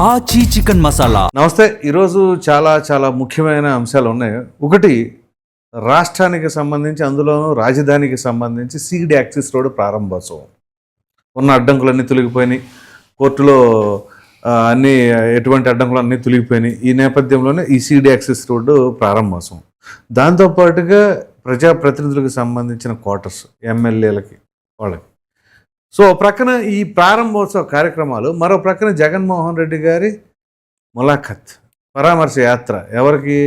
ఆచి చికెన్ మసాలా. నమస్తే. ఈరోజు చాలా చాలా ముఖ్యమైన అంశాలు ఉన్నాయి. ఒకటి, రాష్ట్రానికి సంబంధించి, అందులోనూ రాజధానికి సంబంధించి సీడ్ యాక్సిస్ రోడ్డు ప్రారంభోత్సవం. ఉన్న అడ్డంకులన్నీ తొలగిపోయినాయి, కోర్టులో అన్ని ఎటువంటి అడ్డంకులు అన్నీ తొలగిపోయినాయి. ఈ నేపథ్యంలోనే ఈ సీడ్ యాక్సిస్ రోడ్డు ప్రారంభోత్సవం. దాంతోపాటుగా ప్రజాప్రతినిధులకు సంబంధించిన క్వార్టర్స్, ఎమ్మెల్యేలకి, వాళ్ళకి. సో ప్రక్కన ఈ ప్రారంభోత్సవ కార్యక్రమాలు, మరో ప్రక్కన జగన్మోహన్ రెడ్డి గారి ములాఖత్, పరామర్శ యాత్ర. ఎవరికి?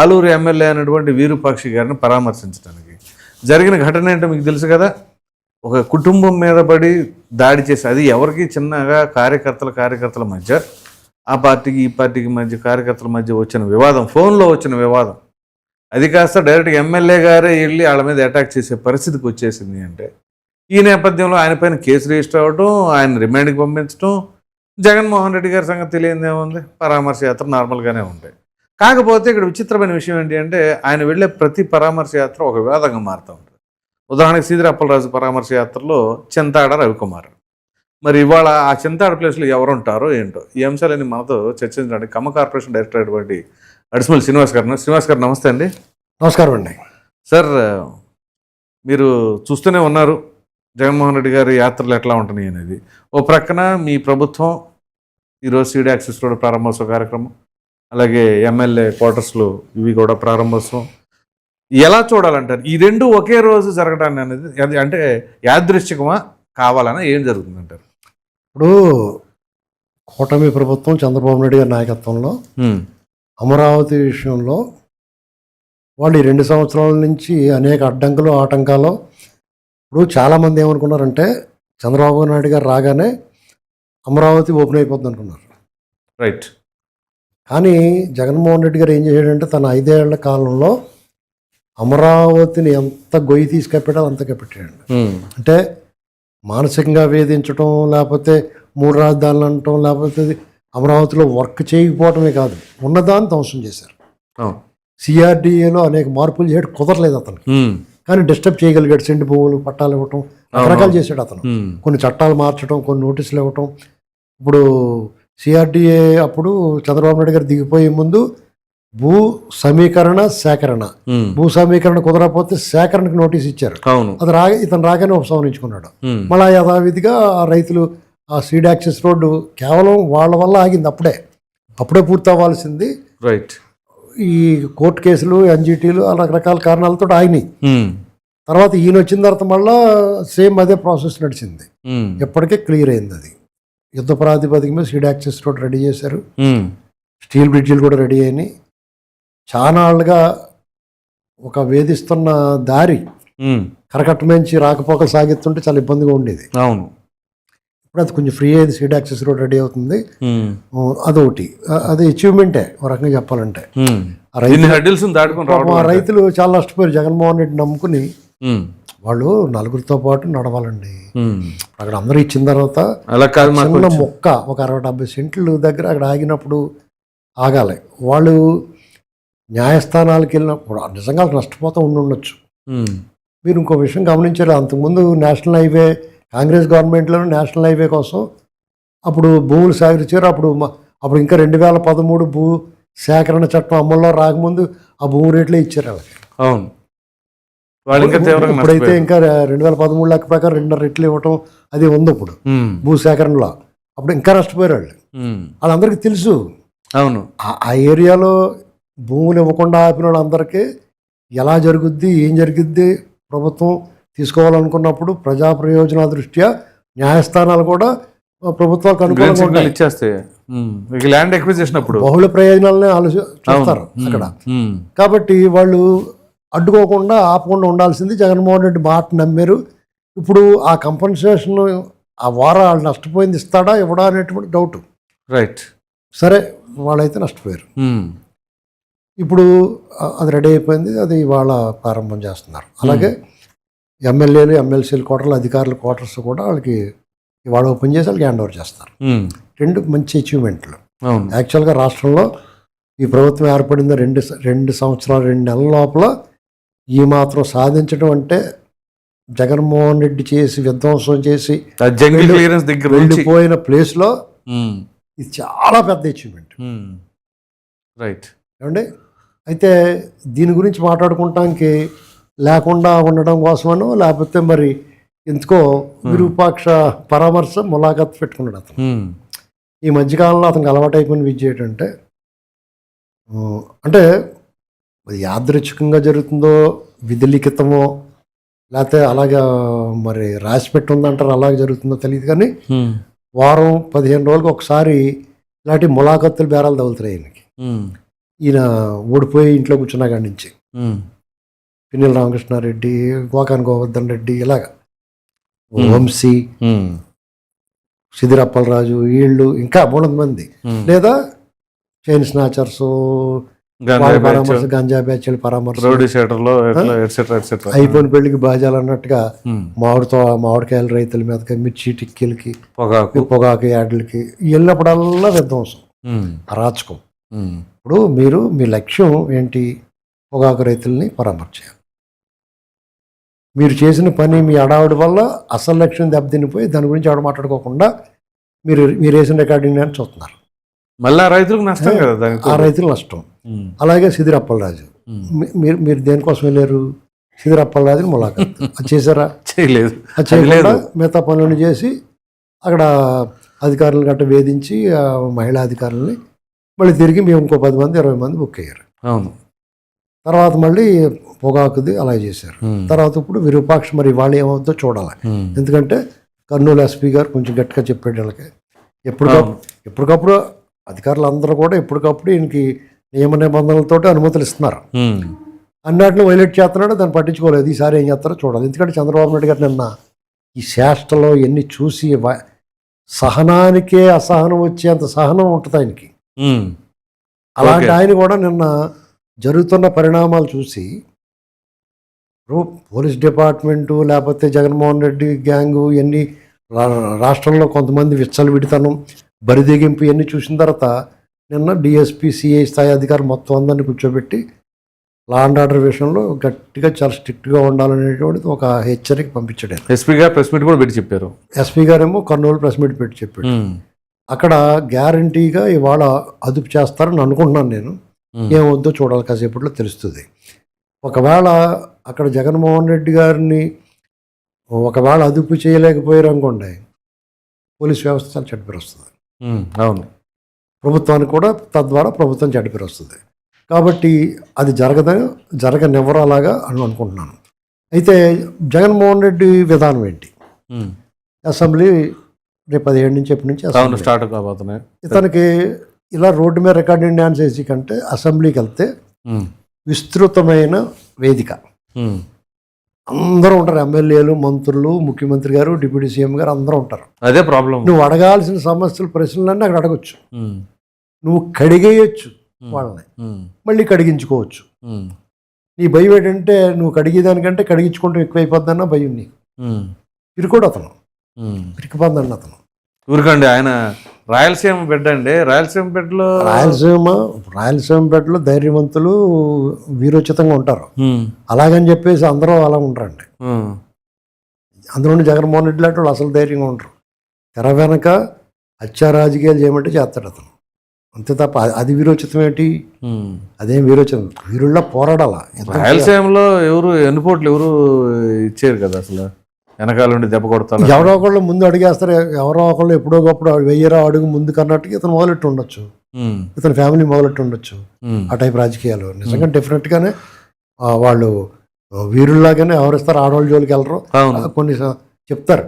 ఆలూరు ఎమ్మెల్యే అయినటువంటి వీరూపాక్షి గారిని పరామర్శించడానికి. జరిగిన ఘటన ఏంటో మీకు తెలుసు కదా. ఒక కుటుంబం మీద పడి దాడి చేసి, అది ఎవరికి? చిన్నగా కార్యకర్తల మధ్య, ఆ పార్టీకి ఈ పార్టీకి మధ్య, కార్యకర్తల మధ్య వచ్చిన వివాదం, ఫోన్లో వచ్చిన వివాదం. అది కాస్త డైరెక్ట్గా ఎమ్మెల్యే గారే వెళ్ళి వాళ్ళ మీద అటాక్ చేసే పరిస్థితికి వచ్చేసింది. అంటే ఈ నేపథ్యంలో ఆయన పైన కేసు రిజిస్టర్ అవ్వడం, ఆయన రిమాండ్కి పంపించడం. జగన్మోహన్ రెడ్డి గారి సంగతి తెలియదేముంది, పరామర్శ యాత్ర నార్మల్గానే ఉంటాయి. కాకపోతే ఇక్కడ విచిత్రమైన విషయం ఏంటి అంటే, ఆయన వెళ్ళే ప్రతి పరామర్శ యాత్ర ఒక వివాదంగా మారుతూ ఉంటుంది. ఉదాహరణకి సీదిరప్పలరాజు పరామర్శ యాత్రలో చింతాడ రవికుమార్. మరి ఇవాళ ఆ చింతాడ ప్లేస్లో ఎవరు ఉంటారో ఏంటో, ఈ అంశాలన్నీ మనతో చర్చించడానికి ఖమ్మం కార్పొరేషన్ డైరెక్టర్ అయినటువంటి అడిసిమల్ శ్రీనివాస్ గారు. నమస్తే అండి. నమస్కారం అండి. సార్, మీరు చూస్తూనే ఉన్నారు జగన్మోహన్ రెడ్డి గారి యాత్రలు ఎట్లా ఉంటున్నాయి అనేది. ఓ ప్రక్కన మీ ప్రభుత్వం ఈరోజు సీడ్ యాక్సిస్ రోడ్ ప్రారంభోత్సవ కార్యక్రమం, అలాగే ఎమ్మెల్యే క్వార్టర్స్లో ఇవి కూడా ప్రారంభోత్సవం. ఎలా చూడాలంటారు ఈ రెండు ఒకే రోజు జరగడానికి అనేది? అది అంటే యాదృశ్చికమా, కావాలన్నా, ఏం జరుగుతుందంటారు? ఇప్పుడు కూటమి ప్రభుత్వం చంద్రబాబు నాయుడు గారి నాయకత్వంలో అమరావతి విషయంలో వాళ్ళు ఈ 2 సంవత్సరాల నుంచి అనేక అడ్డంకులు, ఆటంకాలు. ఇప్పుడు చాలామంది ఏమనుకున్నారంటే, చంద్రబాబు నాయుడు గారు రాగానే అమరావతి ఓపెన్ అయిపోద్ది అనుకున్నారు. రైట్. కానీ జగన్మోహన్ రెడ్డి గారు ఏం చేశాడంటే, తన 5 ఏళ్ల కాలంలో అమరావతిని ఎంత గొయ్యి తీసుకెప్పాడో అంత కప్పెట్టాడు. అంటే మానసికంగా వేధించడం, లేకపోతే 3 రాజధానులు అనటం, లేకపోతే అమరావతిలో వర్క్ చేయకపోవటమే కాదు, ఉన్నదాన్ని ధ్వంసం చేశారు. సిఆర్డీఏలో అనేక మార్పులు చేయడం కుదరలేదు అతనికి, కానీ డిస్టర్బ్ చేయగలిగాడు. సెంటు భూములు, పట్టాలు ఇవ్వటం, రకరకాలు చేశాడు అతను. కొన్ని చట్టాలు మార్చడం, కొన్ని నోటీసులు ఇవ్వటం. ఇప్పుడు సిఆర్డీఏ అప్పుడు చంద్రబాబు నాయుడు గారు దిగిపోయే ముందు భూ సమీకరణ, సేకరణ, భూ సమీకరణ కుదరకపోతే సేకరణకు నోటీస్ ఇచ్చారు. అది ఇతను రాగానే ఉపసంహరించుకున్నాడు. మళ్ళా యథావిధిగా ఆ రైతులు ఆ సీడ్ యాక్సిస్ రోడ్డు కేవలం వాళ్ళ వల్ల ఆగింది. అప్పుడే పూర్తి అవ్వాల్సింది. రైట్. ఈ కోర్టు కేసులు, ఎన్జిటీలు, రకరకాల కారణాలతో ఆగినాయి. తర్వాత ఈయన వచ్చిన తర్వాత మళ్ళా సేమ్ అదే ప్రాసెస్ నడిచింది. ఎప్పటికే క్లియర్ అయింది. అది యుద్ధ ప్రాతిపదిక మీద సీడ్ యాక్సిస్ రోడ్ రెడీ చేశారు. స్టీల్ బ్రిడ్జిలు కూడా రెడీ అయినాయి. చాలా ఏళ్ళుగా ఒక వేధిస్తున్న దారి కరకట్ట నుంచి రాకపోకలు సాగిస్తుంటే చాలా ఇబ్బందిగా ఉండేది. అవును. ఇప్పుడు అది కొంచెం ఫ్రీ అయింది. సీడ్ యాక్సిస్ రోడ్ రెడీ అవుతుంది. అదొకటి, అది అచీవ్మెంటే ఒక రకంగా చెప్పాలంటే. రైతులు చాలా నష్టపోయారు. జగన్మోహన్ రెడ్డి నమ్ముకుని వాళ్ళు నలుగురితో పాటు నడవాలండి. అక్కడ అందరూ ఇచ్చిన తర్వాత చిన్న మొక్క ఒక 60-70 సెంట్లు దగ్గర అక్కడ ఆగినప్పుడు ఆగాలి. వాళ్ళు న్యాయస్థానాలకు వెళ్ళినప్పుడు నిజంగా నష్టపోతూ ఉండొచ్చు. మీరు ఇంకో విషయం గమనించారు, అంతకుముందు నేషనల్ హైవే, కాంగ్రెస్ గవర్నమెంట్లో నేషనల్ హైవే కోసం అప్పుడు భూములు సేకరించారు. అప్పుడు ఇంకా 2013 భూ సేకరణ చట్టం అమల్లో రాకముందు ఆ భూమి రేట్లే ఇచ్చారు వాళ్ళకి. అవును. ఇప్పుడైతే ఇంకా 2013 లెక్క ప్రకారం 2.5 రెట్లు ఇవ్వటం అది ఉంది ఇప్పుడు భూ సేకరణలో. అప్పుడు ఇంకా నష్టపోయారు వాళ్ళు. వాళ్ళందరికీ తెలుసు. అవును. ఆ ఏరియాలో భూములు ఇవ్వకుండా ఆపిన వాళ్ళందరికీ ఎలా జరుగుద్ది, ఏం జరిగిద్ది, ప్రభుత్వం తీసుకోవాలనుకున్నప్పుడు ప్రజా ప్రయోజనాల దృష్ట్యా న్యాయస్థానాలు కూడా ప్రభుత్వాలకు అనుకూలంగా ఇచ్చేస్తాయి. ల్యాండ్ ఎక్విజిషన్ అప్పుడు బహుళ ప్రయోజనాలనే చూస్తారు అక్కడ. కాబట్టి వాళ్ళు అడ్డుకోకుండా, ఆపకుండా ఉండాల్సింది. జగన్మోహన్ రెడ్డి మాట నమ్మారు. ఇప్పుడు ఆ కంపెన్సేషన్ ఆ వాళ్ళు నష్టపోయింది ఇస్తాడా, ఇవ్వడా అనేటువంటి డౌట్. రైట్. సరే, వాళ్ళైతే నష్టపోయారు. ఇప్పుడు అది రెడీ అయిపోయింది. అది ఇవాళ ప్రారంభం చేస్తున్నారు. అలాగే ఎమ్మెల్యేలు, ఎమ్మెల్సీలు క్వార్టర్లు, అధికారుల క్వార్టర్స్ కూడా వాళ్ళకి ఇవాళ ఓపెన్ చేసి వాళ్ళకి హ్యాండ్ ఓవర్ చేస్తారు. 2 మంచి అచీవ్మెంట్లు. యాక్చువల్గా రాష్ట్రంలో ఈ ప్రభుత్వం ఏర్పడింది 2 సంవత్సరాలు 2 నెలల లోపల ఈ మాత్రం సాధించడం అంటే జగన్మోహన్ రెడ్డి చేసి విధ్వంసం చేసి జంగిల్ క్లియరెన్స్ దగ్గర నుంచి వెళ్ళిపోయిన ప్లేస్లో ఇది చాలా పెద్ద అచీవ్మెంట్. రైట్ ఏమండి, అయితే దీని గురించి మాట్లాడుకుంటానికి లేకుండా ఉండడం కోసమనో లేకపోతే మరి ఎందుకో విరూపాక్ష పరామర్శ ములాఖత్ పెట్టుకున్నాడు అతను. ఈ మధ్యకాలంలో అతనికి అలవాటు అయిపోయిన విద్య ఏంటంటే, అంటే అది యాదృచ్ఛికంగా జరుగుతుందో విధిలిఖితమో లేకపోతే అలాగా మరి రాసి పెట్టి ఉందంటారు అలాగే జరుగుతుందో తెలియదు, కానీ వారం 15 రోజులకు ఒకసారి ఇలాంటి ములాఖత్తులు బేరాలు తగులుతున్నాయి ఈయనకి. ఈయన ఓడిపోయి ఇంట్లో కూర్చున్నా కాడి నుంచి పిన్నెల రామకృష్ణారెడ్డి, గోకాని గోవర్ధన్ రెడ్డి, ఇలాగా వంశీ, సిదిరి అప్పలరాజు, వీళ్ళు ఇంకా 300 మంది, లేదా చైన్ స్నాచర్స్, పరామర్శ, గంజా బ్యాచ్ల పరామర్శ, అయిపోయిన పెళ్లికి బాజాలు అన్నట్టుగా మామిడికాయల రైతుల మీదకి, మిర్చి టిక్కీలకి, పొగాకు యాడ్లకి వెళ్ళినప్పుడల్లా విధ్వంసం, అరాచకం. ఇప్పుడు మీరు మీ లక్ష్యం ఏంటి? పొగాకు రైతుల్ని పరామర్శించాలి. మీరు చేసిన పని మీ అడావిడి వల్ల అసలు లక్ష్యం దెబ్బతినిపోయి దాని గురించి ఎవరు మాట్లాడుకోకుండా మీరు వేసిన రికార్డింగ్ అని చూస్తున్నారు. మళ్ళీ రైతులకు నష్టం కదా, ఆ రైతులు నష్టం. అలాగే సిదిరి అప్పలరాజు, మీరు దేనికోసం వెళ్ళారు? సిదిరి అప్పలరాజుని ములాఖత్ అది చేశారా? చేయలేదు. అది చేయకుండా మిగతా పనులను చేసి అక్కడ అధికారులను గట్ట వేధించి మహిళా అధికారులని మళ్ళీ తిరిగి మేము ఇంకో 10 మంది 20 మంది బుక్ అయ్యారు. అవును. తర్వాత మళ్ళీ పొగాకుది అలా చేశారు. తర్వాత ఇప్పుడు విరూపాక్ష మరి వాళ్ళు ఏమవుతుందో చూడాలి. ఎందుకంటే కర్నూలు ఎస్పీ గారు కొంచెం గట్టిగా చెప్పాడు వీళ్ళకి. ఎప్పటికప్పుడు అధికారులు అందరూ కూడా ఎప్పటికప్పుడు ఈయనకి నియమ నిబంధనలతో అనుమతులు ఇస్తున్నారు. అన్నిటిని వైలేట్ చేస్తున్నాడు, దాన్ని పట్టించుకోలేదు. ఈసారి ఏం చేస్తారో చూడాలి. ఎందుకంటే చంద్రబాబు నాయుడు గారు నిన్న ఈ శాస్త్రలో ఎన్ని చూసి సహనానికే అసహనం వచ్చేంత సహనం ఉంటుంది ఆయనకి. అలాంటి ఆయన కూడా నిన్న జరుగుతున్న పరిణామాలు చూసి పోలీస్ డిపార్ట్మెంటు లేకపోతే జగన్మోహన్ రెడ్డి గ్యాంగు ఇవన్నీ రాష్ట్రంలో కొంతమంది విచ్చలవిడితనం, బరిదెగింపు ఇవన్నీ చూసిన తర్వాత నిన్న డిఎస్పీ, సిఐ స్థాయి అధికారులు మొత్తం అందరినీ కూర్చోబెట్టి లా అండ్ ఆర్డర్ విషయంలో గట్టిగా చాలా స్ట్రిక్ట్గా ఉండాలనేటువంటిది ఒక హెచ్చరిక పంపించాడు. ఎస్పీ గారు ప్రెస్ మీట్ కూడా పెట్టి చెప్పారు. ఎస్పీ గారేమో కర్నూలు ప్రెస్ మీట్ పెట్టి చెప్పాడు. అక్కడ గ్యారంటీగా ఇవాళ అదుపు చేస్తారని అనుకుంటున్నాను నేను. ఏమవుద్దో చూడాలి, కాసేపట్లో తెలుస్తుంది. ఒకవేళ అక్కడ జగన్మోహన్ రెడ్డి గారిని ఒకవేళ అదుపు చేయలేకపోయారు అనుకోండి, పోలీస్ వ్యవస్థ చాలా చెడ్డపేరు వస్తుంది. అవును, ప్రభుత్వానికి కూడా తద్వారా ప్రభుత్వం చెడ్డపేరు వస్తుంది. కాబట్టి అది జరగనివ్వరు అలాగా అని అనుకుంటున్నాను. అయితే జగన్మోహన్ రెడ్డి విధానం ఏంటి? అసెంబ్లీ రేపు 17 నుంచి ఎప్పటి నుంచి స్టార్ట్ కాబోతున్నాయి. ఇతనికి ఇలా రోడ్డు మీద రికార్డింగ్ డ్యాన్స్ వేసి కంటే అసెంబ్లీకి వెళ్తే విస్తృతమైన వేదిక, అందరూ ఉంటారు. ఎమ్మెల్యేలు, మంత్రులు, ముఖ్యమంత్రి గారు, డిప్యూటీ సీఎం గారు అందరూ ఉంటారు. అదే ప్రాబ్లం. నువ్వు అడగాల్సిన సమస్యలు, ప్రశ్నలన్నీ అక్కడ అడగచ్చు. నువ్వు కడిగేయచ్చు వాళ్ళని, మళ్ళీ కడిగించుకోవచ్చు. నీ భయం ఏంటంటే నువ్వు కడిగేదానికంటే కడిగించుకుంటూ ఎక్కువైపోద్దన్న భయం నీకు. పిరుకోడు అతను, పిరికిపోద్దన్న అతను. ఊరికండి ఆయన రాయలసీమ బిడ్డ అండి. రాయలసీమ బిడ్డలో ధైర్యవంతులు, వీరోచితంగా ఉంటారు. అలాగని చెప్పేసి అందరూ అలా ఉంటారండి. అందులో జగన్మోహన్ రెడ్డి లాంటి వాళ్ళు అసలు ధైర్యంగా ఉంటారు. తెర వెనక హత్యా రాజకీయాలు చేయమంటే చేస్తాడు అతను, అంతే తప్ప అది వీరోచితం ఏంటి? అదేం వీరోచితం? వీరుళ్ళ పోరాడాల. రాయలసీమలో ఎన్నిపోట్లు ఎవరు ఇచ్చారు కదా, అసలు వెనకాల నుండి దెబ్బ కొడతారు. ఎవరో ఒకళ్ళు ముందు అడిగేస్తారు, ఎవరో ఒకళ్ళు ఎప్పుడో ఒకప్పుడు 1000 అడుగు ముందు కన్నట్టుగా ఇతను మొదలెట్టి ఉండొచ్చు, ఇతని ఫ్యామిలీ మొదలెట్టి ఉండొచ్చు. ఆ టైప్ రాజకీయాలు నిజంగా డెఫినెట్గానే వాళ్ళు వీరుల్లాగానే వ్యవహరిస్తారు. ఆడవాళ్ళ జోలికి వెళ్ళరు, కొన్ని చెప్తారు.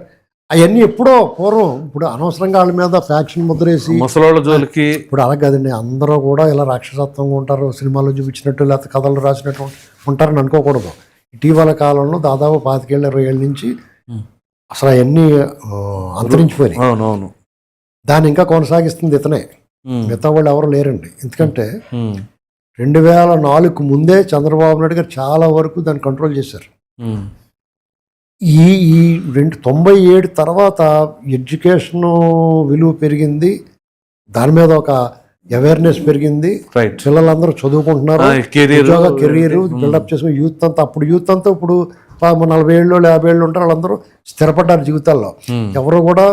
అవన్నీ ఎప్పుడో పూర్వం. ఇప్పుడు అనవసరంగా వాళ్ళ మీద ఫ్యాక్షన్ ముద్రేసి ముసలోళ్ళ జోలికి. ఇప్పుడు అలా కాదండి, అందరూ కూడా ఇలా రాక్షసత్వంగా ఉంటారు, సినిమాలో చూపించినట్టు లేకపోతే కథలు రాసినట్టు ఉంటారని అనుకోకూడదు. ఇటీవల కాలంలో దాదాపు 25-20 ఏళ్ళ నుంచి అసలు అవన్నీ అంతరించిపోయినాయి. అవునవును. దాన్ని ఇంకా కొనసాగిస్తుంది ఇతనే, మిగతా వాళ్ళు ఎవరు లేరండి. ఎందుకంటే 2004 ముందే చంద్రబాబు నాయుడు గారు చాలా వరకు దాన్ని కంట్రోల్ చేశారు. ఈ 97 తర్వాత ఎడ్యుకేషన్ విలువ పెరిగింది, దాని మీద ఒక అవేర్నెస్ పెరిగింది. పిల్లలందరూ చదువుకుంటున్నారు, కెరీర్ బిల్డప్ చేసుకుని యూత్ అంతా. అప్పుడు యూత్ అంతా ఇప్పుడు 40 ఏళ్ళు 50 ఏళ్ళు ఉంటారు, వాళ్ళందరూ స్థిరపడ్డారు జీవితాల్లో. ఎవరు కూడా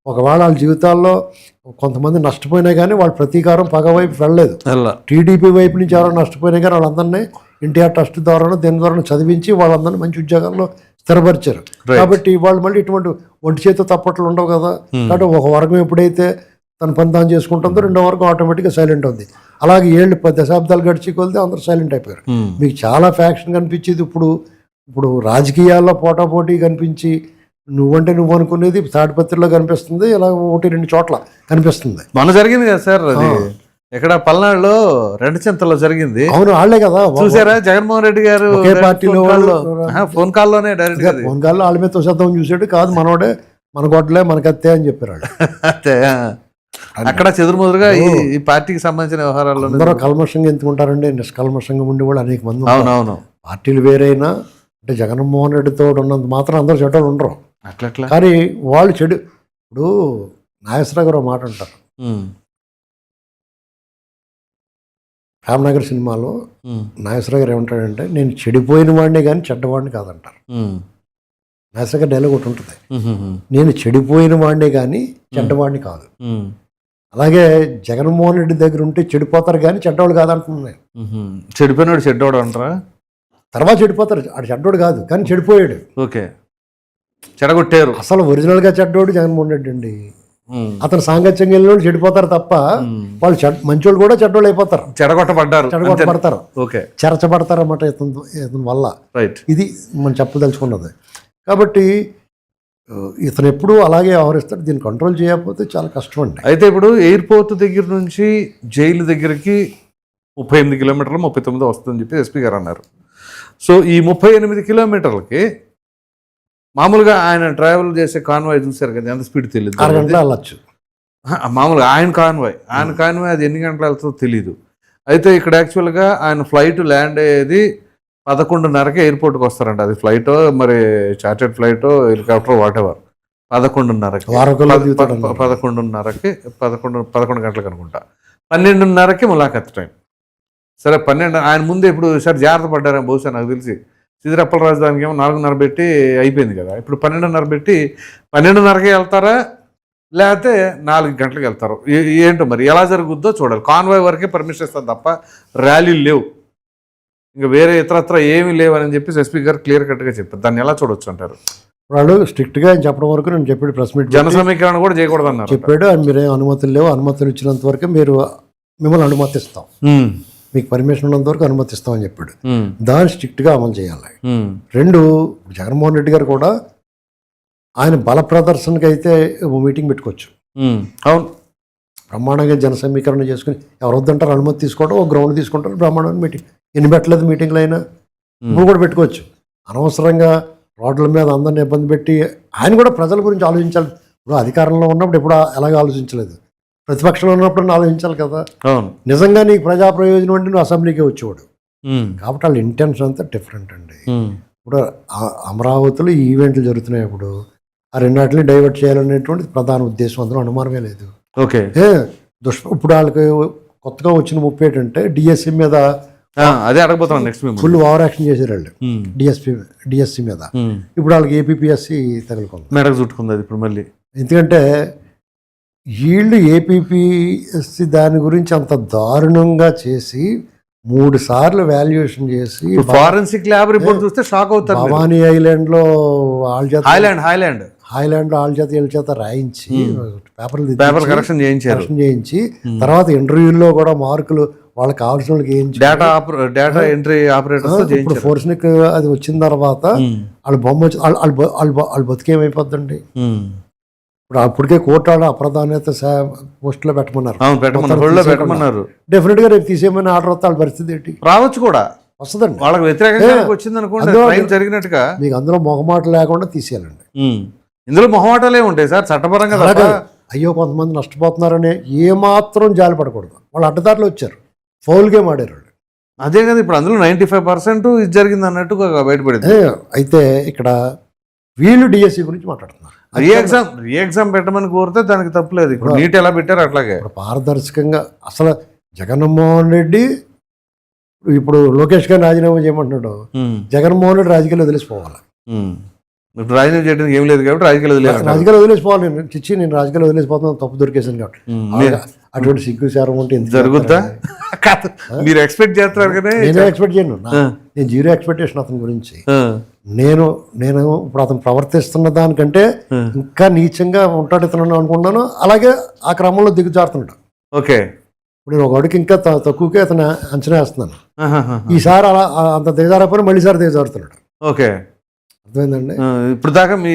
ఒకవేళ వాళ్ళ జీవితాల్లో కొంతమంది నష్టపోయినా కానీ వాళ్ళ ప్రతీకారం పగ వైపు వెళ్ళలేదు. టీడీపీ వైపు నుంచి ఎవరో నష్టపోయినా కానీ వాళ్ళందరినీ ఎన్టీఆర్ ట్రస్ట్ ద్వారా దేని ద్వారా చదివించి వాళ్ళందరినీ మంచి ఉద్యోగాల్లో స్థిరపరిచారు. కాబట్టి వాళ్ళు మళ్ళీ ఇటువంటి ఒంటి చేతి తప్పట్లు ఉండవు కదా. కాబట్టి ఒక వర్గం ఎప్పుడైతే తన పని తాను చేసుకుంటుందో రెండో వర్గం ఆటోమేటిక్గా సైలెంట్ అవుతుంది. అలాగే 10 దశాబ్దాలు గడిచి కొలితే అందరూ సైలెంట్ అయిపోయారు. మీకు చాలా ఫ్యాక్షన్ కనిపించేది ఇప్పుడు రాజకీయాల్లో పోటాపోటీ కనిపించి నువ్వంటే నువ్వు అనుకునేది తాడిపత్రిలో కనిపిస్తుంది, ఇలా 1-2 చోట్ల కనిపిస్తుంది. మన జరిగింది కదా సార్, అది ఇక్కడ పల్నాడులో రెండచింతలో జరిగింది. అవును, వాళ్ళే కదా చూసారా జగన్మోహన్ రెడ్డి గారు ఒకే పార్టీలో ఫోన్ కాల్లోనే డైరెక్ట్ ఫోన్ కాల్లో వాళ్ళ మీద తోసేద్దాం చూసాడు. కాదు మనోడే మన గొడ్డలే మనకత్తే అని చెప్పారు వాళ్ళు. అంతే అక్కడ చెదురుముదురుగా ఈ పార్టీకి సంబంధించిన వ్యవహారాల్లో అందరూ కల్మషంగా ఎందుకుంటారండి, నిష్కల్మషంగా ఉండి వాళ్ళు అనేక మంది. అవునవును, పార్టీలు వేరైనా అంటే జగన్మోహన్ రెడ్డితో ఉన్నంత మాత్రం అందరూ చెడ్డలు ఉండరు. అట్లా కానీ వాళ్ళు చెడు. ఇప్పుడు నాగేశ్వరరావు గారు మాట అంటారు, రామ్నగర్ సినిమాలో నాగేశ్వరరావు గారు ఏమంటాడంటే, నేను చెడిపోయిన వాడిని కానీ చెడ్డవాడిని కాదంటారు. నాగేశ్వరరావు గారు డైలాగ్ ఒకటి ఉంటుంది, నేను చెడిపోయిన వాడినే కానీ చెడ్డవాడిని కాదు. అలాగే జగన్మోహన్ రెడ్డి దగ్గర ఉంటే చెడిపోతారు కానీ చెడ్డవాడు కాదంటున్నాను. చెడిపోయినాడు చెడ్డవాడు అంటారా? తర్వాత చెడిపోతారు, ఆడు చెడ్డోడు కాదు కానీ చెడిపోయాడు. ఓకే, చెడగొట్టారు. అసలు ఒరిజినల్గా చెడ్డోడు జగన్మోహన్ రెడ్డి అండి. అతను సాంగత్యంగా వెళ్ళిన చెడిపోతారు తప్ప వాళ్ళు మంచోళ్ళు కూడా చెడ్డోళ్ళు అయిపోతారు, చెడగొట్టబడతారు, చెరచబడతారు అన్నమాట ఇతని వల్ల. ఇది మనం చెప్పదలుచుకున్నది. కాబట్టి ఇతను ఎప్పుడు అలాగే వ్యవహరిస్తాడు. దీన్ని కంట్రోల్ చేయకపోతే చాలా కష్టం అండి. అయితే ఇప్పుడు ఎయిర్పోర్ట్ దగ్గర నుంచి జైలు దగ్గరికి 38 కిలోమీటర్లు 39 వస్తుందని చెప్పి ఎస్పీ గారు అన్నారు. సో ఈ 38 కిలోమీటర్లకి మామూలుగా ఆయన ట్రావెల్ చేసే కాన్వాయ్ చూసారు కదా, ఎంత స్పీడ్ తెలియదు, 6 గంటలు వెళ్ళచ్చు మామూలుగా ఆయన కాన్వాయ్ అది ఎన్ని గంటలు వెళ్తుందో తెలీదు. అయితే ఇక్కడ యాక్చువల్గా ఆయన ఫ్లైట్ ల్యాండ్ అయ్యేది 11:30కి ఎయిర్పోర్ట్కి వస్తారంట. అది ఫ్లైటో మరి చార్టెడ్ ఫ్లైటో హెలికాప్టర్ వాట్ ఎవర్, 11:30కి 11 గంటలకు అనుకుంటా, 12:30కి ములాఖత్ టైం. సరే 12 ఆయన ముందే ఇప్పుడు సార్ జాగ్రత్త పడ్డారని బహుశా నాకు తెలిసి సిద్దిరప్పల రాజధానికి ఏమో 4:30 పెట్టి అయిపోయింది కదా, ఇప్పుడు 12:30 పెట్టి 12:30కి వెళ్తారా లేకపోతే 4 గంటలకు వెళ్తారు, ఏంటో మరి ఎలా జరుగుద్దో చూడాలి. కాన్వాయ్ వరకే పర్మిషన్ ఇస్తారు తప్ప ర్యాలీలు లేవు, ఇంకా వేరే ఇతరత్ర ఏమీ లేవని చెప్పి ఎస్పీ గారు క్లియర్ కట్గా చెప్పారు. దాన్ని ఎలా చూడొచ్చు అంటారు? వాళ్ళు స్ట్రిక్ట్గా ఆయన చెప్పడం వరకు నేను చెప్పాడు, ప్రెస్ మీట్ జన సమీకరణ కూడా చేయకూడదు అన్నారు చెప్పాడు. మీరేం అనుమతులు లేవు, అనుమతులు ఇచ్చినంత వరకు మిమ్మల్ని అనుమతిస్తాం, మీకు పర్మిషన్ ఉన్నంత వరకు అనుమతిస్తామని చెప్పాడు. దాన్ని స్ట్రిక్ట్గా అమలు చేయాలి. 2 జగన్మోహన్ రెడ్డి గారు కూడా ఆయన బల ప్రదర్శనకి అయితే మీటింగ్ పెట్టుకోవచ్చు. అవును, బ్రహ్మాండంగా జన సమీకరణ చేసుకుని ఎవరు వద్దంటారు అనుమతి తీసుకోవడం, ఒక గ్రౌండ్ తీసుకుంటారు, బ్రహ్మాండంగా మీటింగ్ ఎన్ని పెట్టలేదు మీటింగ్లు అయినా ఇప్పుడు కూడా పెట్టుకోవచ్చు. అనవసరంగా రోడ్ల మీద అందరిని ఇబ్బంది పెట్టి ఆయన కూడా ప్రజల గురించి ఆలోచించాలి. ఇప్పుడు అధికారంలో ఉన్నప్పుడు ఎప్పుడు ఎలాగ ఆలోచించలేదు, ప్రతిపక్షంలో ఉన్నప్పుడు ఆలోచించాలి కదా. నిజంగా నీకు ప్రజా ప్రయోజనం అంటే నువ్వు అసెంబ్లీకే వచ్చేవాడు. కాబట్టి వాళ్ళ ఇంటెన్షన్ అంతా డిఫరెంట్ అండి. ఇప్పుడు అమరావతిలో ఈ ఈవెంట్లు జరుగుతున్నాయి, ఇప్పుడు ఆ రెండాటిని డైవర్ట్ చేయాలనేటువంటి ప్రధాన ఉద్దేశం, అందులో అనుమానమే లేదు. ఓకే, ఇప్పుడు వాళ్ళకి కొత్తగా వచ్చిన ముప్పు ఏంటంటే డిఎస్సి మీద అదే అడగబోతున్నాను నెక్స్ట్ ఫుల్ ఓవర్ యాక్షన్ చేశారు వాళ్ళు డిఎస్సి మీద. ఇప్పుడు వాళ్ళకి ఏపీపీఎస్సి తగులుకుంది, మెడకు చుట్టుకుంది ఇప్పుడు మళ్ళీ. ఎందుకంటే వీళ్ళు ఏపీపీఎస్సి దాని గురించి అంత దారుణంగా చేసి 3 సార్లు వాల్యుయేషన్ చేసి ఫారెన్సిక్ ల్యాబ్ రిపోర్ట్ చూస్తే షాక్ అవుతారు. భవానీ ఐలాండ్లో వాళ్ళ చేత వాళ్ళ చేత వీళ్ళ చేత రాయించి పేపర్ కరెక్షన్ చేయించి తర్వాత ఇంటర్వ్యూల్లో కూడా మార్కులు వాళ్ళకి కావాల్సిన వాళ్ళకి డేటా ఎంట్రీ ఆపరేటర్స్. ఇప్పుడు ఫోర్స్నిక్ అది వచ్చిన తర్వాత వాళ్ళ బొమ్మ వచ్చి వాళ్ళు బతికేమైపోద్దండి. ఇప్పుడు అప్పటికే కోర్టు అప్రధాన్యత పోస్టులో పెట్టమన్నారు. డెఫినెట్ గా రేపు తీసేయమని ఆర్డర్ వస్తే వాళ్ళ పరిస్థితి ఏంటి? రావచ్చు కూడా, వస్తుందండి. వాళ్ళకి వ్యతిరేకంగా వచ్చింది అనుకోండి జరిగినట్టుగా. మీకు అందులో మొహమాట లేకుండా తీసేయాలండి. ఇందులో మొహమాటాలే ఉంటాయి సార్ చట్టపరంగా. అయ్యో కొంతమంది నష్టపోతున్నారనే ఏమాత్రం జాలి పడకూడదు. వాళ్ళు అడ్డదారులు వచ్చారు, ఫౌల్ గేమ్ ఆడారు వాళ్ళు. అదే కదా ఇప్పుడు అందులో 95% ఇది జరిగింది అన్నట్టుగా బయటపడింది. అయితే ఇక్కడ వీళ్ళు డిఎస్సి గురించి మాట్లాడుతున్నారు. రీ ఎగ్జామ్ పెట్టమని కోరితే దానికి తప్పులేదు. ఇప్పుడు నీట్ ఎలా పెట్టారు అట్లాగే పారదర్శకంగా. అసలు జగన్మోహన్ రెడ్డి ఇప్పుడు లోకేష్ గారిని రాజీనామా చేయమంటున్నాడు, జగన్మోహన్ రెడ్డి రాజకీయాలు వదిలేసిపోవాలి. ఇప్పుడు రాజీనామా చేయడానికి ఏం లేదు కాబట్టి రాజకీయాలు వదిలేరు. రాజకీయాలు వదిలేసిపోవాలి. నేను చిచ్చి నేను రాజకీయాలు వదిలేసిపోతున్నాను, తప్పు దొరికేసాను కాబట్టి. అటువంటి సిగ్గు శారం ఉంటే ఎందుకు జరుగుద్దా? కాదు, మీరు ఎక్స్పెక్ట్ చేస్తారు కదా. నేనే ఎక్స్పెక్ట్ చేయను. నేను జీరో ఎక్స్పెక్టేషన్ అతని గురించి. నేను ఇప్పుడు అతను ప్రవర్తిస్తున్న దానికంటే ఇంకా నీచంగా ఉంటాడు ఇతను అనుకున్నాను. అలాగే ఆ క్రమంలో దిగుజారుతున్నాడు. ఓకే, ఇప్పుడు నేను ఒక అడుగు ఇంకా తక్కువకే అతను అంచనా వేస్తున్నాను. ఈసారి అలా అంత దిగజారపోయినా మళ్ళీ సారి దిగజారుతున్నాడు. ఓకే, అర్థమైందండి. ఇప్పుడు దాకా మీ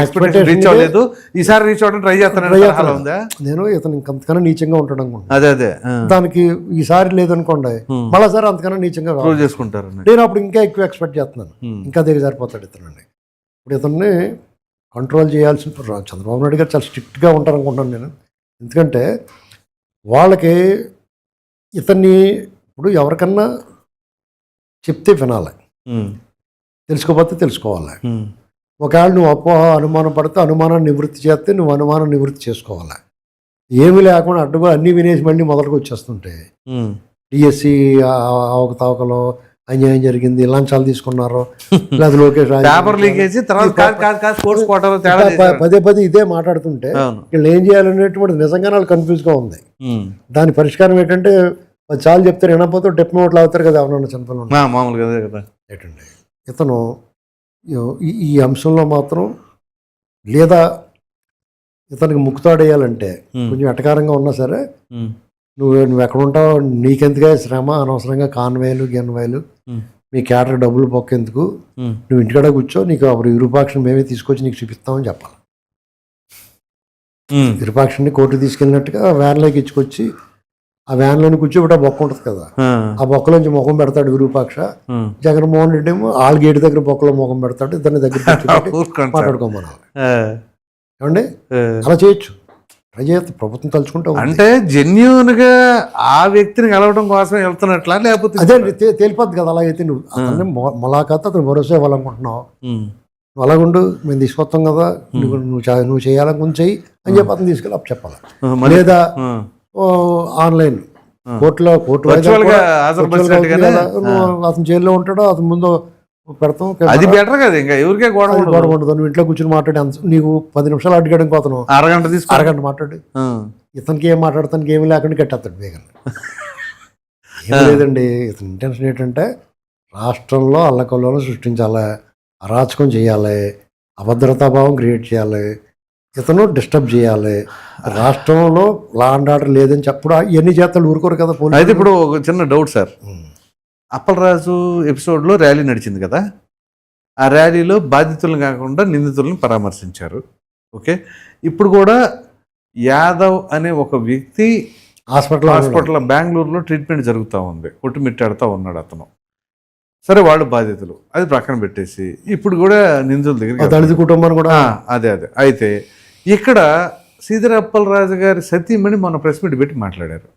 ఎక్స్పెక్టేషన్ రీచ్ అవ్వలేదు, ఈసారి రీచ్ అవ్వడం ట్రై చేస్తాను. నేను ఇతను ఇంకంతకన్నా నీచంగా ఉంటాడు అనుకుంటున్నాను. అదే దానికి ఈసారి లేదనుకోండి, మళ్ళా సారి అంతకన్నా నీచంగా చేసుకుంటారు. నేను అప్పుడు ఇంకా ఎక్కువ ఎక్స్పెక్ట్ చేస్తున్నాను, ఇంకా దిగజారిపోతాడు ఇతనండి. ఇప్పుడు ఇతన్ని కంట్రోల్ చేయాల్సిన చంద్రబాబు నాయుడు గారు చాలా స్ట్రిక్ట్గా ఉంటారు అనుకుంటున్నాను నేను. ఎందుకంటే వాళ్ళకి ఇతన్ని ఇప్పుడు ఎవరికన్నా చెప్తే వినాలి, తెలుసుకోకపోతే తెలుసుకోవాలి. ఒకవేళ నువ్వు అనుమానం పడితే అనుమానాన్ని నివృత్తి చేస్తే నువ్వు అనుమానం నివృత్తి చేసుకోవాలి. ఏమీ లేకుండా అడ్డుగా అన్నీ వినేసి మళ్ళీ మొదలుకు వచ్చేస్తుంటే డిఎస్సి అవకతవకలో అన్యాయం జరిగింది, లంచాలు తీసుకున్నారు, లేదా లోకేష్ పదే పదే ఇదే మాట్లాడుతుంటే వీళ్ళు ఏం చేయాలనేటువంటి నిజంగా వాళ్ళు కన్ఫ్యూజ్గా ఉంది. దాని పరిష్కారం ఏంటంటే 10 సార్లు చెప్తారు, వినకపోతే డెప్ నోట్లు అవుతారు కదా ఎవరన్నా చనిపోయిన మామూలుగా ఏంటండి. ఇతను ఈ అంశంలో మాత్రం లేదా ఇతనికి ముక్కుతాడేయాలంటే కొంచెం ఎటకారంగా ఉన్నా సరే నువ్వు ఎక్కడ ఉంటావు, నీకెందుగా శ్రమ, అనవసరంగా కాన్వాయిలు గిన్వాయిలు, మీ క్యాటర్ డబ్బులు పొక్కేందుకు, నువ్వు ఇంటికాడ కూర్చో, నీకు అప్పుడు విరూపాక్షని మేమే తీసుకొచ్చి నీకు చూపిస్తామని చెప్పాలి. విరూపాక్షని కోర్టు తీసుకెళ్ళినట్టుగా వ్యాన్లోకి ఇచ్చుకొచ్చి ఆ వ్యాన్లోని కూర్చోబెట్టి ఆ బొక్క ఉంటుంది కదా, ఆ బొక్కలోంచి ముఖం పెడతాడు విరూపాక్ష. జగన్మోహన్ రెడ్డి ఏమో వాళ్ళ గేటు దగ్గర బొక్కలో ముఖం పెడతాడు, ఇద్దరిని దగ్గర మాట్లాడుకోమనాలి. ఏమండి అలా చేయొచ్చు, ట్రై చేయొచ్చు, ప్రభుత్వం తలుచుకుంటా. అంటే జెన్యూన్ గా ఆ వ్యక్తిని కలవడం కోసం వెళ్తున్నట్లా, లేకపోతే అదే తేలిపోద్ది కదా. అలాగైతే నువ్వు అతన్ని మొలాఖాత్ అతను భరోసా ఇవ్వాలనుకుంటున్నావు, నువ్వు అలాగుండు, మేము తీసుకొస్తాం కదా, నువ్వు చేయాలనుకుని చెయ్యి అని చెప్పి అతను తీసుకెళ్ళి అప్పు చెప్పాలి. లేదా ఆన్లైన్ కోర్టు అతను జైల్లో ఉంటాడో అతని ముందు పెడతాం. అది బెటర్ కదా, ఇంకా ఎవరికే గొడవ ఉండదు. నువ్వు ఇంట్లో కూర్చొని మాట్లాడి నీకు 10 నిమిషాలు అడ్డుకోవడానికి పోతాను, అరగంట మాట్లాడి ఇతనికి ఏం మాట్లాడతానికి ఏమి లేకుండా కట్టేస్తాడు వేగం. ఏం లేదండి, ఇతని ఇంటెన్షన్ ఏంటంటే రాష్ట్రంలో అల్లకల్లోలం సృష్టించాలి, అరాచకం చేయాలి, అభద్రతాభావం క్రియేట్ చేయాలి, ఇతను డిస్టర్బ్ చేయాలి, రాష్ట్రంలో లా అండ్ ఆర్డర్ లేదని చెప్పడం ఎన్ని చేస్తాడు, ఊరుకోరు కదా పోలీసు. అయితే ఇప్పుడు ఒక చిన్న డౌట్ సార్, అప్పలరాజు ఎపిసోడ్లో ర్యాలీ నడిచింది కదా, ఆ ర్యాలీలో బాధితులను కాకుండా నిందితులను పరామర్శించారు. ఓకే, ఇప్పుడు కూడా యాదవ్ అనే ఒక వ్యక్తి హాస్పిటల్ బెంగళూరులో ట్రీట్మెంట్ జరుగుతూ ఉంది, కొట్టుమిట్టాడుతూ ఉన్నాడు అతను. సరే, వాళ్ళు బాధితులు, అది ప్రక్కన పెట్టేసి ఇప్పుడు కూడా నిందితుల దగ్గర దళిత కుటుంబాన్ని కూడా అదే అయితే ఇక్కడ శ్రీధర్ అప్పలరాజు గారి సతీమణి మొన్న ప్రెస్ మీట్ పెట్టి మాట్లాడారు.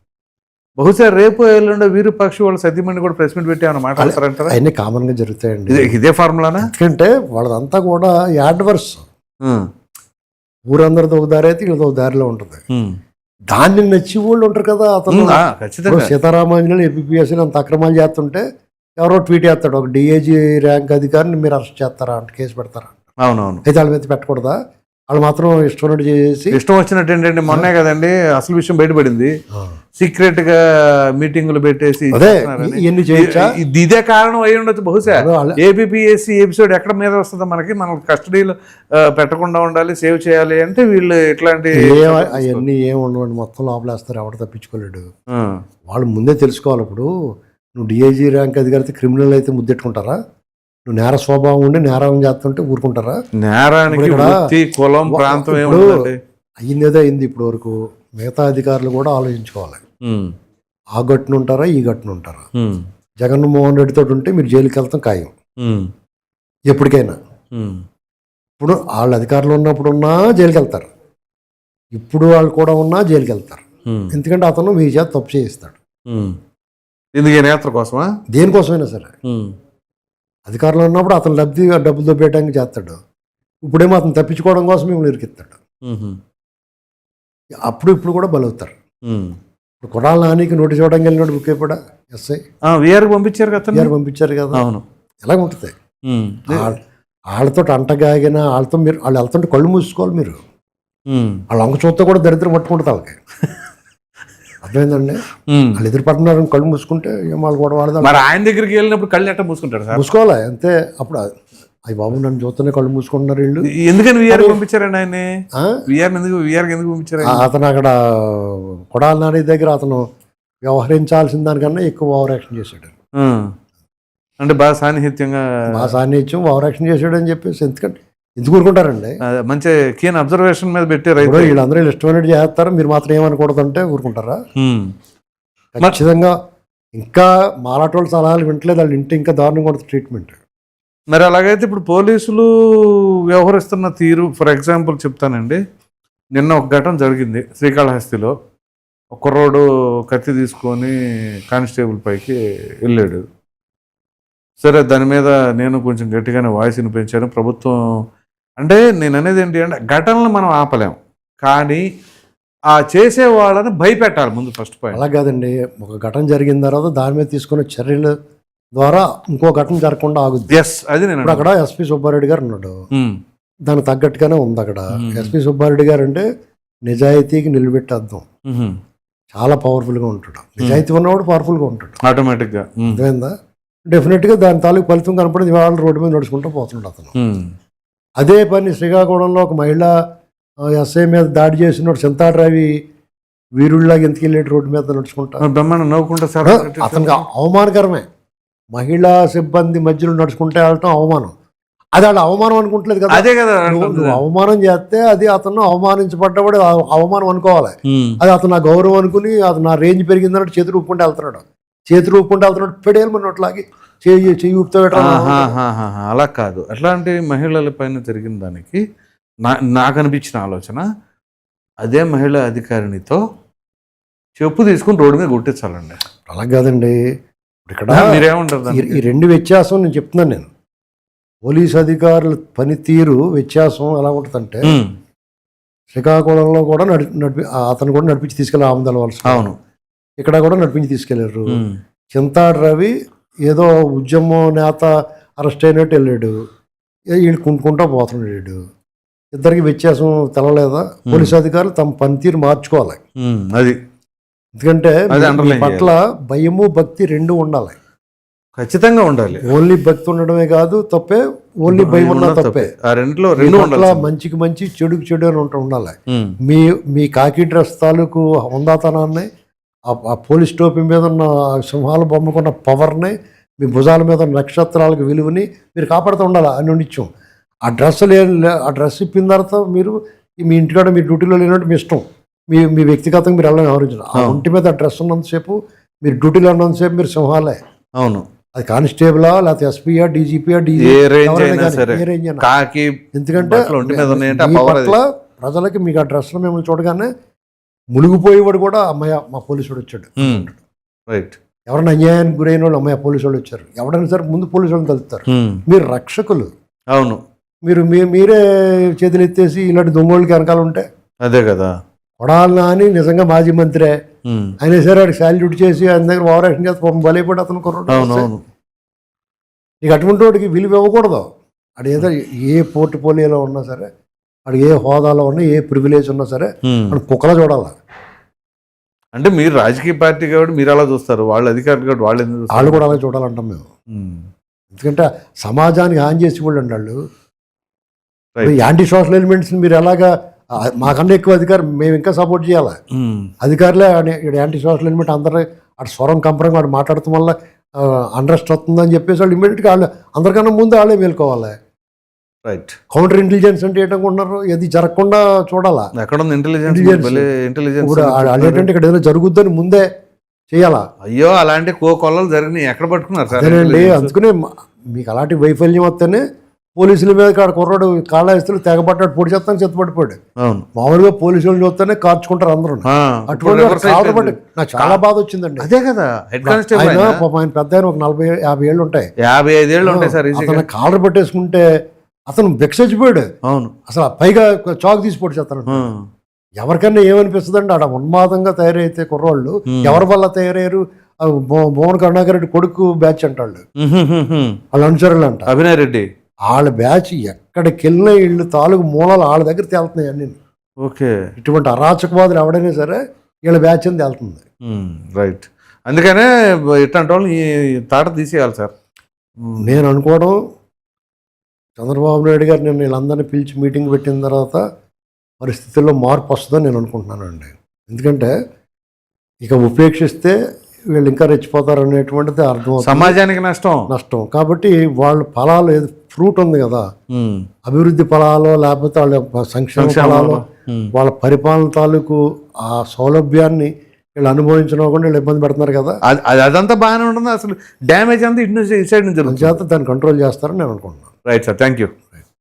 బహుశా రేపు ఎల్లుండో విరూపాక్షి వాళ్ళ సతీమణి కూడా ప్రెస్ మీట్ పెట్టి ఏమైనా మాట్లాడతారంటారా? అన్ని కామన్ గా జరుగుతాయండి, ఇదే ఫార్ములానా? ఎందుకంటే వాళ్ళదంతా కూడా యాడ్వర్స్, ఊరందరితో ఒక దారి అయితే వీళ్ళతో ఒక దారిలో ఉంటుంది. దాన్ని నచ్చి వాళ్ళు ఉంటారు కదా. అతను సీతారామాంజనేయులు ఏపీఎస్సీ అంత అక్రమాలు చేస్తుంటే ఎవరో ట్వీట్ చేస్తాడు, ఒక డిఐజీ ర్యాంక్ అధికారిని మీరు అరెస్ట్ చేస్తారా అంటే, కేసు పెడతారా? అవునవును. అయితే వాళ్ళ మీద పెట్టకూడదా? వాళ్ళు మాత్రం ఇష్టం చేసి ఇష్టం వచ్చినట్టు ఏంటంటే మొన్నే కదండి అసలు విషయం బయటపడింది, సీక్రెట్ గా మీటింగులు పెట్టేసి ఇదే కారణం అయి ఉండొచ్చు బహుశా. ఏపీఎస్సీ ఎపిసోడ్ ఎక్కడ మీద వస్తుందో మనకి, మనం కస్టడీలో పెట్టకుండా ఉండాలి, సేవ్ చేయాలి అంటే వీళ్ళు ఇట్లాంటి అవన్నీ ఏమి ఉండవండి, మొత్తం లోపలేస్తారు, ఎవరు తప్పించుకోలేడు. వాళ్ళు ముందే తెలుసుకోవాలి. ఇప్పుడు నువ్వు డిఐజీ ర్యాంక్ అధికారితే క్రిమినల్ అయితే ముద్దెట్టుకుంటారా? నువ్వు నేర స్వభావం ఉండి నేరం చేస్తుంటే ఊరుకుంటారా? నేరానికి కులం ప్రాంతం అయ్యిందేదో అయింది ఇప్పటి వరకు. మిగతా అధికారులు కూడా ఆలోచించుకోవాలి, ఆ గట్టును ఉంటారా ఈ గట్టును ఉంటారా. జగన్మోహన్ రెడ్డితో ఉంటే మీరు జైలుకి వెళ్తాం ఖాయం ఎప్పటికైనా. ఇప్పుడు వాళ్ళు అధికారులు ఉన్నప్పుడు ఉన్నా జైలుకి వెళ్తారు, ఇప్పుడు వాళ్ళు కూడా ఉన్నా జైలుకి వెళ్తారు. ఎందుకంటే అతను మీ చేత తప్పు చేయిస్తాడు. నేత్ర కోసమా దేనికోసమైనా సరే. అధికారంలో ఉన్నప్పుడు అతను డబ్బులు దొబ్బేయడానికి చేస్తాడు, ఇప్పుడేమో అతను తప్పించుకోవడం కోసం మిమ్మల్ని ఇరికిస్తాడు. ఇప్పుడు కూడా బలవుతారు. ఇప్పుడు కొడాల నానికి నోటీస్ ఇవ్వడానికి వెళ్ళినట్టు బుక్ అయిపోయా ఎస్ఐ వీఆర్ పంపించారు కదా, పంపించారు కదా. ఎలాగ ఉంటుంది వాళ్ళతో అంటగాగిన వాళ్ళతో వాళ్ళు వెళ్తుంటే కళ్ళు మూసుకోవాలి మీరు. ఉమ్, వాళ్ళ వంక చూస్తే కూడా దరిద్రం పట్టుకుంటుంది వాళ్ళకి. అర్థమైందండి. ఉమ్. వాళ్ళు ఎదురు పడుతున్నారు కళ్ళు మూసుకుంటే ఏం వాళ్ళు కూడా వాళ్ళ మరి ఆయన దగ్గరికి వెళ్ళినప్పుడు కళ్ళు ఎట్ట మూసుకుంటాడు సార్? మూసుకోవాలి అంతే. అప్పుడు అయ్యి బాబు నన్ను చూస్తూనే కళ్ళు మూసుకుంటున్నారు వీళ్ళు. ఎందుకని విఆర్ పంపించారండి ఆయన? ఆ? విఆర్ ఎందుకు పంపించారు ఆయన? అతను అక్కడ కొడాలి నాని దగ్గర అతను వ్యవహరించాల్సిన దానికన్నా ఎక్కువ ఓవర్ యాక్షన్ చేశాడు. ఉమ్. అంటే బాగా సాన్నిహిత్యంగా మా సాన్నిధ్యం ఓవర్ యాక్షన్ చేశాడు అని చెప్పేసి ఎందుకు ఊరుకుంటారండి? మంచి కీన్ అబ్జర్వేషన్ మీద పెట్టారు. ఇప్పుడు వీళ్ళందరూ వీళ్ళు ఇష్టమైనట్టు చేస్తారు, మీరు మాత్రం ఏమనుకూడదంటే ఊరుకుంటారా? ఖచ్చితంగా ఇంకా మాలాటోళ్ళ సలహాలు వింటలేదు, వాళ్ళు ఇంటి ఇంకా దారుణంగా ఉంటుంది ట్రీట్మెంట్. మరి అలాగైతే ఇప్పుడు పోలీసులు వ్యవహరిస్తున్న తీరు, ఫర్ ఎగ్జాంపుల్ చెప్తానండి. నిన్న ఒక ఘటన జరిగింది శ్రీకాళహస్తిలో. ఒక కుర్రోడు కత్తి తీసుకొని కానిస్టేబుల్ పైకి వెళ్ళాడు. సరే, దాని మీద నేను కొంచెం గట్టిగానే వాయిస్ వినిపించాను. ప్రభుత్వం అంటే నేను అనేది ఏంటి అంటే, ఘటనలు మనం ఆపలేం, కానీ ఆ చేసే వాళ్ళని భయపెట్టాలి ముందు ఫస్ట్ పాయింట్. అలా కాదండి, ఒక ఘటన జరిగిన తర్వాత దాని మీద తీసుకునే చర్యల ద్వారా ఇంకో ఘటన జరగకుండా ఆగుద్ది. ఎస్, అది నేను ఇప్పుడు అక్కడ ఎస్పి సుబ్బారెడ్డి గారు ఉన్నాడు, దానికి తగ్గట్టుగానే ఉంది అక్కడ. ఎస్పి సుబ్బారెడ్డి గారు అంటే నిజాయితీకి నిలబెట్టేద్దాం, చాలా పవర్ఫుల్గా ఉంటాడు. నిజాయితీ ఉన్నవాడు పవర్ఫుల్గా ఉంటాడు ఆటోమేటిక్గా. అర్థమైందా? డెఫినెట్గా దాని తాలూకు ఫలితం కనపడింది. వాళ్ళ రోడ్డు మీద నడుచుకుంటూ పోతున్నాడు అతను. అదే పని శ్రీకాకుళంలో ఒక మహిళ ఎస్ఐ మీద దాడి చేసినోడు చింతాడు రవి వీరుడిలాగా ఎందుకు వెళ్ళాడు రోడ్డు మీద నడుచుకుంటా? బ్రహ్మాండం నవ్వుకుంటా సార్. అతనికి అవమానకరమే. మహిళా సిబ్బంది మధ్యలో నడుచుకుంటే వెళ్ళటం అవమానం. అది వాళ్ళు అవమానం అనుకుంటలేదు కదా. అదే కదా, నువ్వు అవమానం చేస్తే అది అతను అవమానించబడ్డవాడు అవమానం అనుకోవాలి. అది అతను నా గౌరవం అనుకుని అతను నా రేంజ్ పెరిగిందన్నట్టు చేతులు ఊపుకుంటూ వెళ్తున్నాడు. పెడేలు మన నోట్లాగి చెయ్యి ఊపుతూ అలా కాదు. అట్లాంటి మహిళల పైన జరిగిన దానికి నాకు అనిపించిన ఆలోచన, అదే మహిళా అధికారినితో చెప్పు తీసుకుని రోడ్డు మీద కొట్టించాలండి. అలా కాదండి. ఇక్కడ మీరేమంటారు? ఈ రెండు వ్యత్యాసం నేను చెప్తున్నాను. నేను పోలీస్ అధికారుల పనితీరు వ్యత్యాసం ఎలా ఉంటుందంటే, శ్రీకాకుళంలో కూడా అతను కూడా నడిపించి తీసుకెళ్ళి ఆమదాల వలస. అవును, ఇక్కడ కూడా నడిపించి తీసుకెళ్లారు. చింతాడు రవి ఏదో ఉద్యమం నేత అరెస్ట్ అయినట్టు వెళ్ళాడు, వీళ్ళు కుంటుకుంటా పోతున్నాడు. ఇద్దరికి వ్యత్యాసం తెలలేదా? పోలీస్ అధికారులు తమ పనితీరు మార్చుకోవాలి. అది ఎందుకంటే పట్ల భయము భక్తి రెండు ఉండాలి, ఖచ్చితంగా ఉండాలి. ఓన్లీ భక్తి ఉండడమే కాదు తప్పే, ఓన్లీ భయం ఉన్న తప్పే. రెండు మంచికి మంచి చెడుకు చెడు అని ఉండాలి. మీ కాకి డ్రెస్ తాలూకు హుందాతనాన్ని, ఆ పోలీస్ టోపీ మీద ఉన్న సింహాల బొమ్మకున్న పవర్ని, మీ భుజాల మీద నక్షత్రాలకు విలువని మీరు కాపాడుతూ ఉండాలి. అని నిత్యం ఆ డ్రెస్ ఇప్పిన తర్వాత మీరు మీ ఇంటికాడ మీ డ్యూటీలో లేనట్టు మీ ఇష్టం, మీ వ్యక్తిగతంగా మీరు ఎలా వ్యవహరించాలి. ఆ ఒంటి మీద ఆ డ్రెస్ ఉన్నంతసేపు, మీరు డ్యూటీలో ఉన్నంతసేపు మీరు సింహాలే. అవును, అది కానిస్టేబులా లేకపోతే ఎస్పీయా డీజీపీయా ఎందుకంటే పట్ల ప్రజలకి మీకు ఆ డ్రెస్లో మిమ్మల్ని చూడగానే మునిగిపోయేవాడు కూడా అమ్మాయి మా పోలీసు వాడు వచ్చాడు. రైట్. ఎవరైనా అన్యాయానికి గురైన వాళ్ళు అమ్మాయి పోలీసు వాళ్ళు వచ్చారు, ఎవరైనా సరే ముందు పోలీసు వాళ్ళని తలుపుతారు. మీరు రక్షకులు. అవును, మీరే చేతులు ఎత్తేసి ఇలాంటి దొంగోళ్ళకి వెనకాల ఉంటే అదే కదా. కొడాలి నాని నిజంగా మాజీ మంత్రే అయినా సరే వాడికి శాల్యూట్ చేసి ఆయన దగ్గర ఓవర్ యాక్షన్ చేస్తే బలైపోయి అతను కొన్నాడు. నీకు అటువంటి వాడికి విలువ ఇవ్వకూడదు. అది ఏదో ఏ పోర్ట్ఫోలియోలో ఉన్నా సరే, వాడు ఏ హోదాలో ఉన్నా, ఏ ప్రివిలేజ్ ఉన్నా సరే మనం కుక్కలా చూడాలి. అంటే మీరు రాజకీయ పార్టీ కాబట్టి మీరు అలా చూస్తారు, వాళ్ళు అధికారులు కాబట్టి వాళ్ళు కూడా అలా చూడాలంటాం మేము. ఎందుకంటే సమాజానికి హాని చేసి వాళ్ళు వాళ్ళు యాంటీ సోషల్ ఎలిమెంట్స్ని మీరు ఎలాగా, మాకన్నా ఎక్కువ అధికారం మేము ఇంకా సపోర్ట్ చేయాలి. అధికారులే యాంటీ సోషల్ ఎలిమెంట్ అందరూ అటు స్వరం కంపరంగా వాడు మాట్లాడటం వల్ల అండర్స్ట్ అవుతుందని చెప్పేసి వాళ్ళు ఇమీడియట్గా వాళ్ళు అందరికన్నా ముందు వాళ్ళే మేల్కోవాలి. రైట్. కౌంటర్ ఇంటెలిజెన్స్ అంటే ఏంటనుకుంటున్నారు? ఇది జరగకుండా చూడాలా. ఇంటెలిజెన్స్ ఇప్పుడు ఏంటంటే ఇక్కడ ఏదైనా జరుగుద్దని ముందే చేయాలా. అయ్యో, అలాంటి కొల్లలు జరిగినాయి, ఎక్కడ పట్టుకున్నారు సార్? అదేనండి, అందుకనే మీకు అలాంటి వైఫల్యం వస్తేనే పోలీసుల మీద కుర్రాడు కాళహస్తిలో తెగబడ్డాడు, పొడి చేస్తాను చెత్తపడిపోయాడు. మామూలుగా పోలీసు వాళ్ళు చూస్తేనే కార్చుకుంటారు అందరూ. అటువంటి నాకు చాలా బాధ వచ్చిందండి. అదే కదా, హెడ్ కానిస్టేబుల్ ఆయన పెద్ద ఆయన ఒక 40-50 ఏళ్ళు ఉంటాయి, 55 ఏళ్ళు ఉంటాయి సార్. అతను కాలర్ పట్టేసుకుంటే అతను బెక్సొచ్చిపోయాడు. అవును, అసలు పైగా చాక్ తీసి పొడి చేస్తాను. ఎవరికైనా ఏమనిపిస్తుంది అండి, ఆడ ఉన్మాదంగా తయారైతే కుర్రోళ్ళు ఎవరి వల్ల తయారయ్యారు? మోహన్ కరుణాకర్ రెడ్డి కొడుకు బ్యాచ్ అంటాళ్ళు, వాళ్ళ అనుచరులు అంట. అభినయ్ రెడ్డి వాళ్ళ బ్యాచ్ ఎక్కడికి వెళ్ళినా వీళ్ళు తాలూకు మూలాలు వాళ్ళ దగ్గర తేలుతున్నాయి అన్ని. ఓకే. ఇటువంటి అరాచకవాదులు ఎవడైనా సరే వీళ్ళ బ్యాచ్ అని తేలుతుంది. రైట్. అందుకనే ఇట్లాంటి వాళ్ళు ఈ తాట తీసేయాలి సార్. నేను అనుకోవడం చంద్రబాబు నాయుడు గారు నేను వీళ్ళందరినీ పిలిచి మీటింగ్ పెట్టిన తర్వాత పరిస్థితుల్లో మార్పు వస్తుందని నేను అనుకుంటున్నానండి. ఎందుకంటే ఇక ఉపేక్షిస్తే వీళ్ళు ఇంకా రెచ్చిపోతారు అనేటువంటిది అర్థం, సమాజానికి నష్టం. కాబట్టి వాళ్ళ ఫలాలు ఏది ఫ్రూట్ ఉంది కదా, అభివృద్ధి ఫలాలు లేకపోతే వాళ్ళ సంక్షేమ ఫలాలు, వాళ్ళ పరిపాలన తాలూకు ఆ సౌలభ్యాన్ని వీళ్ళు అనుభవించకుండా వీళ్ళు ఇబ్బంది పెడుతున్నారు కదా, అదంతా బాగానే ఉంటుంది. అసలు డ్యామేజ్ అంతా ఇటు సైడ్ నుంచి చేత దాన్ని కంట్రోల్ చేస్తారని నేను అనుకుంటున్నాను. Right sir, thank you.